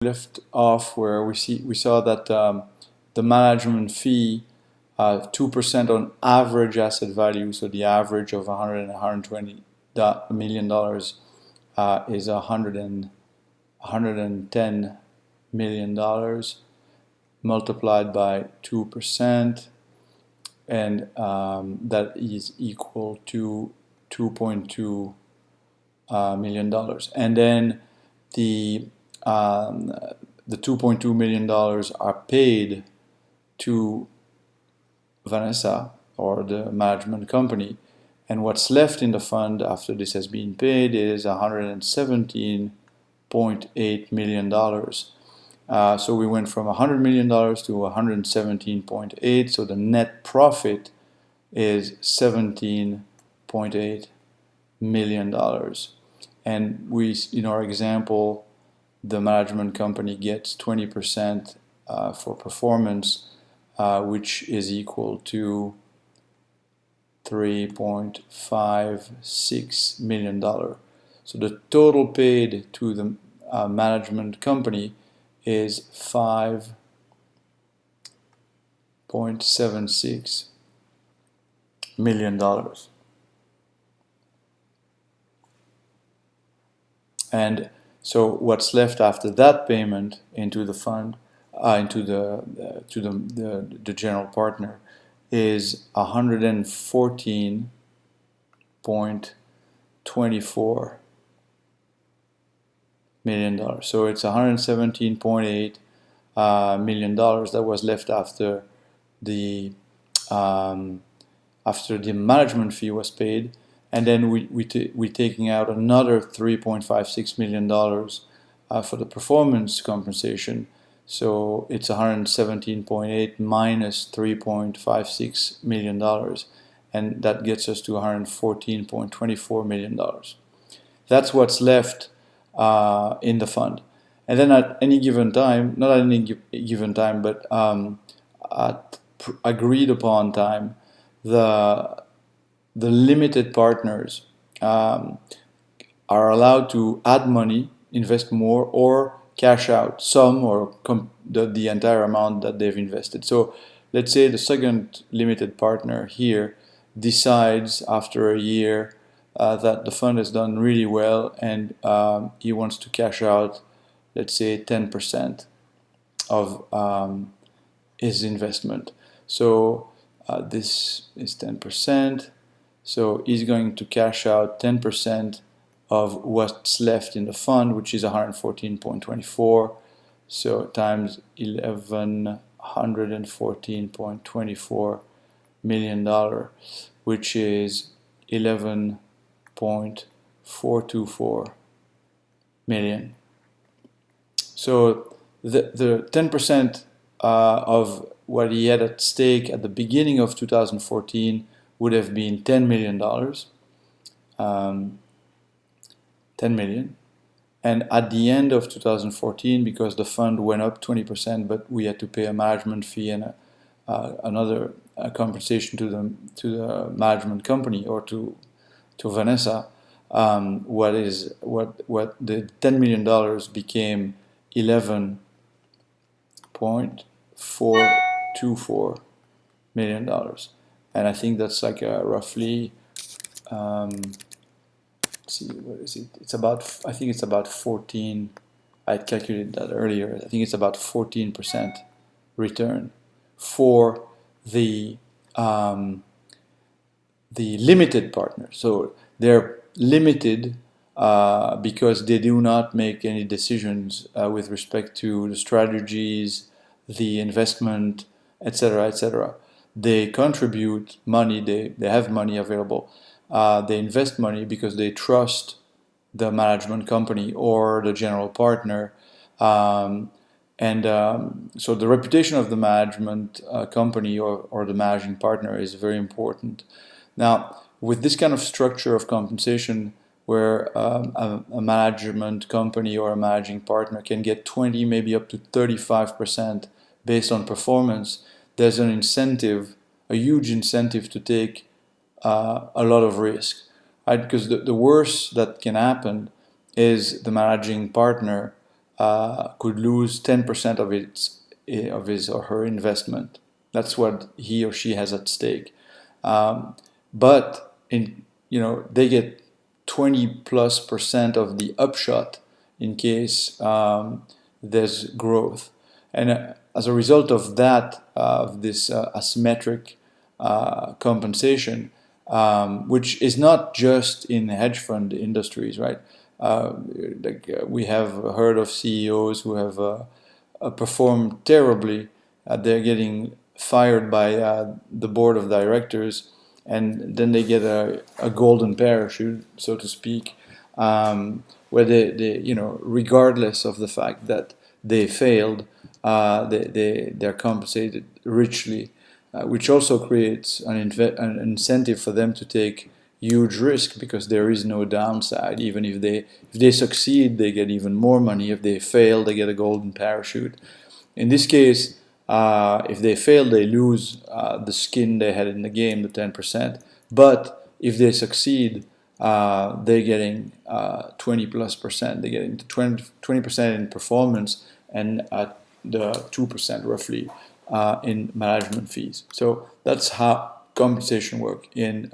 left off where we saw that the management fee 2% on average asset value, so the average of 100 and 120 million dollars is 110 million dollars multiplied by 2%, and that is equal to $2.2 million. And then the $2.2 million are paid to Vanessa, or the management company, and what's left in the fund after this has been paid is $117.8 million. So we went from $100 million to 117.8, so the net profit is $17.8 million. And we, in our example, the management company gets 20% for performance, which is equal to $3.56 million. So the total paid to the management company is $5.76 million. And so what's left after that payment into the fund, into the general partner, is $114.24 million. So it's $117.8 million that was left after the management fee was paid, and then we're taking out another $3.56 million for the performance compensation. So it's 117.8 minus $3.56 million, and that gets us to $114.24 million. That's what's left in the fund. And then at any given time, not at any given time, but at agreed upon time, the limited partners are allowed to add money, invest more, or cash out some or the entire amount that they've invested. So let's say the second limited partner here decides after a year that the fund has done really well, and he wants to cash out, let's say, 10% of his investment. So this is 10%. So he's going to cash out 10% of what's left in the fund, which is 114.24. So times 114.24 million dollar, which is 11.424 million. So the 10% of what he had at stake at the beginning of 2014 would have been $10 million. 10 million. And at the end of 2014, because the fund went up 20%, but we had to pay a management fee and another compensation to the management company, or to Vanessa, what the $10 million became $11.424 million. And I think that's like roughly, see, what is it? It's about, I think it's about 14. I calculated that earlier. I think it's about 14% return for the limited partner. So they're limited because they do not make any decisions with respect to the strategies, the investment, etc., etc. They contribute money. They have money available. They invest money because they trust the management company or the general partner, so the reputation of the management company or the managing partner is very important. Now, with this kind of structure of compensation, where a management company or a managing partner can get 20, maybe up to 35% based on performance, there's an incentive, a huge incentive to take a lot of risk, right? Because the worst that can happen is the managing partner could lose 10% of his or her investment. That's what he or she has at stake. But they get 20+% of the upshot in case there's growth. And as a result of that, of this asymmetric compensation, which is not just in hedge fund industries, right? We have heard of CEOs who have performed terribly. They're getting fired by the board of directors, and then they get a golden parachute, so to speak, where regardless of the fact that they failed, they're compensated richly, which also creates an incentive for them to take huge risk, because there is no downside. Even if they succeed, they get even more money. If they fail, they get a golden parachute. In this case, if they fail, they lose the skin they had in the game, the 10%. But if they succeed, they're getting 20+%. They're getting 20% in performance, and the 2% roughly in management fees. So that's how compensation work in